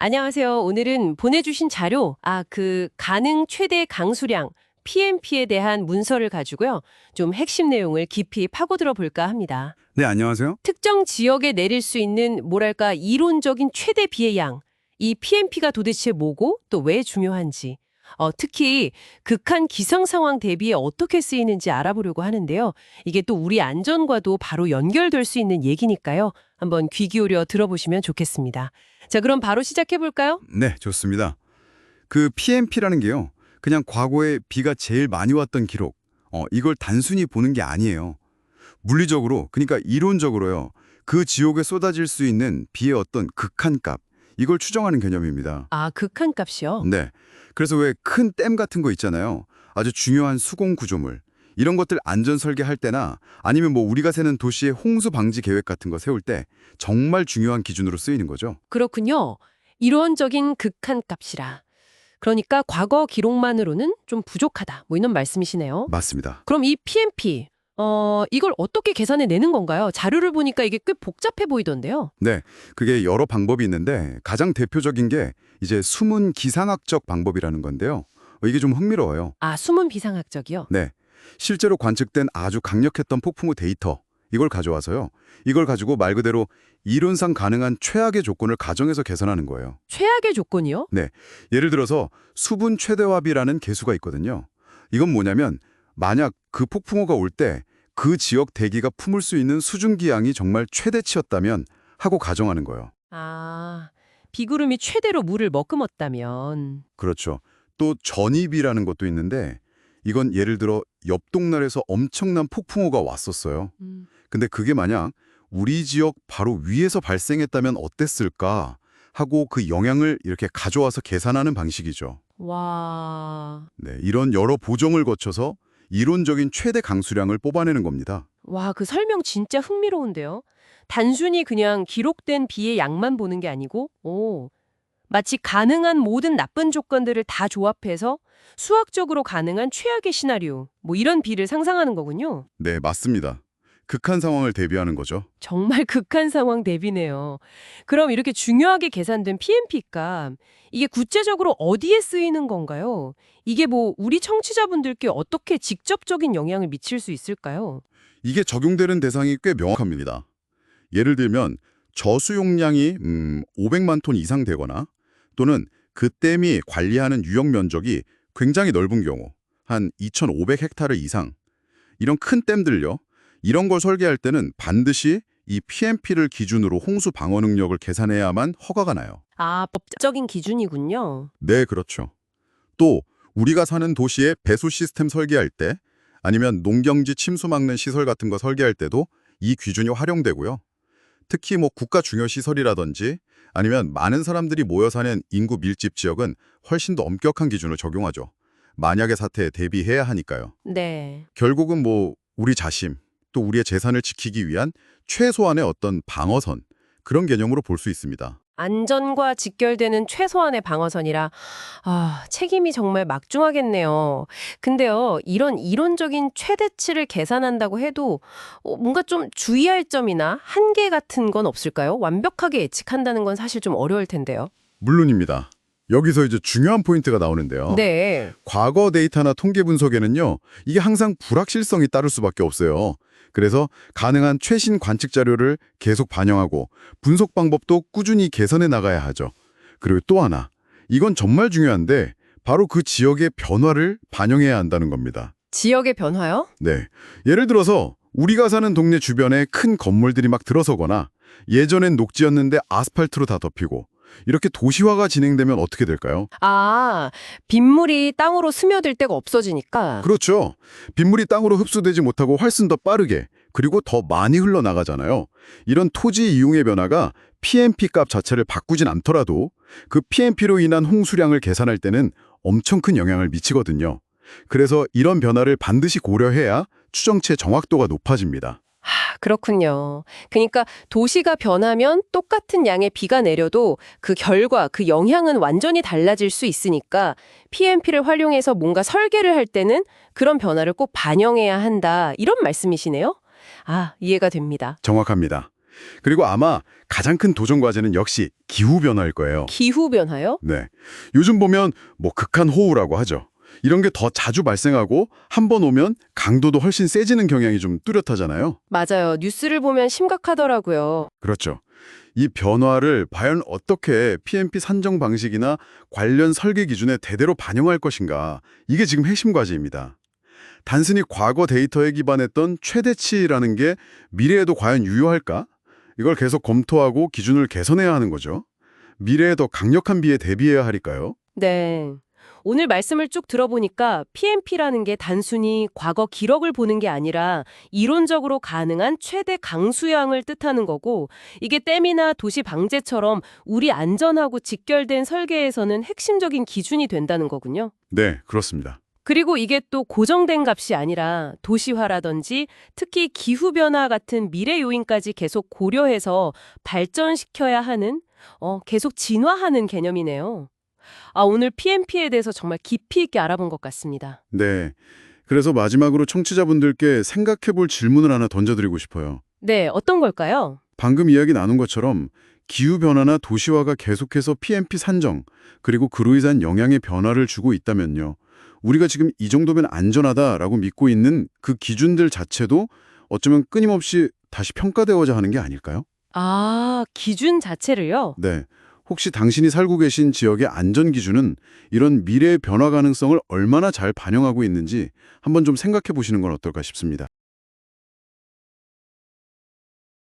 안녕하세요. 오늘은 보내주신 자료, 가능 최대 강수량, PMP에 대한 문서를 가지고요. 좀 핵심 내용을 깊이 파고들어 볼까 합니다. 네, 안녕하세요. 특정 지역에 내릴 수 있는, 이론적인 최대 비의 양, 이 PMP가 도대체 뭐고 또 왜 중요한지, 특히 극한 기상 상황 대비에 어떻게 쓰이는지 알아보려고 하는데요. 이게 또 우리 안전과도 바로 연결될 수 있는 얘기니까요. 한번 귀 기울여 들어보시면 좋겠습니다. 자, 그럼 바로 시작해 볼까요? 네, 좋습니다. 그 PMP라는 게요. 그냥 과거에 비가 제일 많이 왔던 기록, 이걸 단순히 보는 게 아니에요. 물리적으로, 그러니까 이론적으로요. 그 지역에 쏟아질 수 있는 비의 어떤 극한값, 이걸 추정하는 개념입니다. 아, 극한값이요? 네. 그래서 왜 큰 댐 같은 거 있잖아요. 아주 중요한 수공 구조물. 이런 것들 안전 설계할 때나 아니면 우리가 세는 도시의 홍수 방지 계획 같은 거 세울 때 정말 중요한 기준으로 쓰이는 거죠. 그렇군요. 이론적인 극한값이라. 그러니까 과거 기록만으로는 좀 부족하다. 이런 말씀이시네요. 맞습니다. 그럼 이 PMP, 이걸 어떻게 계산해 내는 건가요? 자료를 보니까 이게 꽤 복잡해 보이던데요. 네, 그게 여러 방법이 있는데 가장 대표적인 게 이제 숨은 기상학적 방법이라는 건데요. 이게 좀 흥미로워요. 아, 숨은 비상학적이요? 네, 실제로 관측된 아주 강력했던 폭풍우 데이터, 이걸 가져와서요. 이걸 가지고 말 그대로 이론상 가능한 최악의 조건을 가정해서 계산하는 거예요. 최악의 조건이요? 네, 예를 들어서 수분 최대화비라는 계수가 있거든요. 이건 뭐냐면 만약 그 폭풍우가 올 때 그 지역 대기가 품을 수 있는 수증기양이 정말 최대치였다면 하고 가정하는 거예요. 아, 비구름이 최대로 물을 머금었다면. 그렇죠. 또 전입이라는 것도 있는데 이건 예를 들어 옆 동네에서 엄청난 폭풍우가 왔었어요. 근데 그게 만약 우리 지역 바로 위에서 발생했다면 어땠을까 하고 그 영향을 이렇게 가져와서 계산하는 방식이죠. 와, 네, 이런 여러 보정을 거쳐서 이론적인 최대 강수량을 뽑아내는 겁니다. 와, 그 설명 진짜 흥미로운데요. 단순히 그냥 기록된 비의 양만 보는 게 아니고, 마치 가능한 모든 나쁜 조건들을 다 조합해서 수학적으로 가능한 최악의 시나리오, 이런 비를 상상하는 거군요. 네, 맞습니다. 극한 상황을 대비하는 거죠. 정말 극한 상황 대비네요. 그럼 이렇게 중요하게 계산된 PMP 값, 이게 구체적으로 어디에 쓰이는 건가요? 이게 우리 청취자분들께 어떻게 직접적인 영향을 미칠 수 있을까요? 이게 적용되는 대상이 꽤 명확합니다. 예를 들면 저수용량이 500만 톤 이상 되거나 또는 그 댐이 관리하는 유역 면적이 굉장히 넓은 경우 한 2,500 헥타르 이상 이런 큰 댐들요. 이런 걸 설계할 때는 반드시 이 PMP를 기준으로 홍수 방어 능력을 계산해야만 허가가 나요. 아, 법적인 기준이군요. 네, 그렇죠. 또 우리가 사는 도시의 배수 시스템 설계할 때 아니면 농경지 침수 막는 시설 같은 거 설계할 때도 이 기준이 활용되고요. 특히 국가 중요 시설이라든지 아니면 많은 사람들이 모여 사는 인구 밀집 지역은 훨씬 더 엄격한 기준을 적용하죠. 만약의 사태에 대비해야 하니까요. 네. 결국은 우리 자신, 또 우리의 재산을 지키기 위한 최소한의 어떤 방어선, 그런 개념으로 볼 수 있습니다. 안전과 직결되는 최소한의 방어선이라, 책임이 정말 막중하겠네요. 근데요, 이런 이론적인 최대치를 계산한다고 해도 뭔가 좀 주의할 점이나 한계 같은 건 없을까요? 완벽하게 예측한다는 건 사실 좀 어려울 텐데요. 물론입니다. 여기서 이제 중요한 포인트가 나오는데요. 네. 과거 데이터나 통계 분석에는요, 이게 항상 불확실성이 따를 수밖에 없어요. 그래서 가능한 최신 관측 자료를 계속 반영하고 분석 방법도 꾸준히 개선해 나가야 하죠. 그리고 또 하나, 이건 정말 중요한데 바로 그 지역의 변화를 반영해야 한다는 겁니다. 지역의 변화요? 네, 예를 들어서 우리가 사는 동네 주변에 큰 건물들이 막 들어서거나 예전엔 녹지였는데 아스팔트로 다 덮이고 이렇게 도시화가 진행되면 어떻게 될까요? 아, 빗물이 땅으로 스며들 데가 없어지니까. 그렇죠. 빗물이 땅으로 흡수되지 못하고 훨씬 더 빠르게 그리고 더 많이 흘러나가잖아요. 이런 토지 이용의 변화가 PMP 값 자체를 바꾸진 않더라도 그 PMP로 인한 홍수량을 계산할 때는 엄청 큰 영향을 미치거든요. 그래서 이런 변화를 반드시 고려해야 추정치의 정확도가 높아집니다. 그렇군요. 그러니까 도시가 변하면 똑같은 양의 비가 내려도 그 결과, 그 영향은 완전히 달라질 수 있으니까 PMP를 활용해서 뭔가 설계를 할 때는 그런 변화를 꼭 반영해야 한다. 이런 말씀이시네요. 이해가 됩니다. 정확합니다. 그리고 아마 가장 큰 도전 과제는 역시 기후변화일 거예요. 기후변화요? 네. 요즘 보면 뭐 극한호우라고 하죠. 이런 게 더 자주 발생하고 한 번 오면 강도도 훨씬 세지는 경향이 좀 뚜렷하잖아요. 맞아요. 뉴스를 보면 심각하더라고요. 그렇죠. 이 변화를 과연 어떻게 PMP 산정 방식이나 관련 설계 기준에 대대로 반영할 것인가, 이게 지금 핵심 과제입니다. 단순히 과거 데이터에 기반했던 최대치라는 게 미래에도 과연 유효할까? 이걸 계속 검토하고 기준을 개선해야 하는 거죠. 미래에 더 강력한 비에 대비해야 하니까요. 네. 오늘 말씀을 쭉 들어보니까 PMP라는 게 단순히 과거 기록을 보는 게 아니라 이론적으로 가능한 최대 강수량을 뜻하는 거고, 이게 댐이나 도시 방제처럼 우리 안전하고 직결된 설계에서는 핵심적인 기준이 된다는 거군요. 네, 그렇습니다. 그리고 이게 또 고정된 값이 아니라 도시화라든지 특히 기후변화 같은 미래 요인까지 계속 고려해서 발전시켜야 하는, 계속 진화하는 개념이네요. 오늘 PMP에 대해서 정말 깊이 있게 알아본 것 같습니다. 네. 그래서 마지막으로 청취자분들께 생각해 볼 질문을 하나 던져드리고 싶어요. 네, 어떤 걸까요? 방금 이야기 나눈 것처럼 기후변화나 도시화가 계속해서 PMP 산정, 그리고 그로 인한 영향의 변화를 주고 있다면요. 우리가 지금 이 정도면 안전하다라고 믿고 있는 그 기준들 자체도 어쩌면 끊임없이 다시 평가되어야 하는 게 아닐까요? 기준 자체를요? 네. 혹시 당신이 살고 계신 지역의 안전 기준은 이런 미래의 변화 가능성을 얼마나 잘 반영하고 있는지 한번 좀 생각해 보시는 건 어떨까 싶습니다.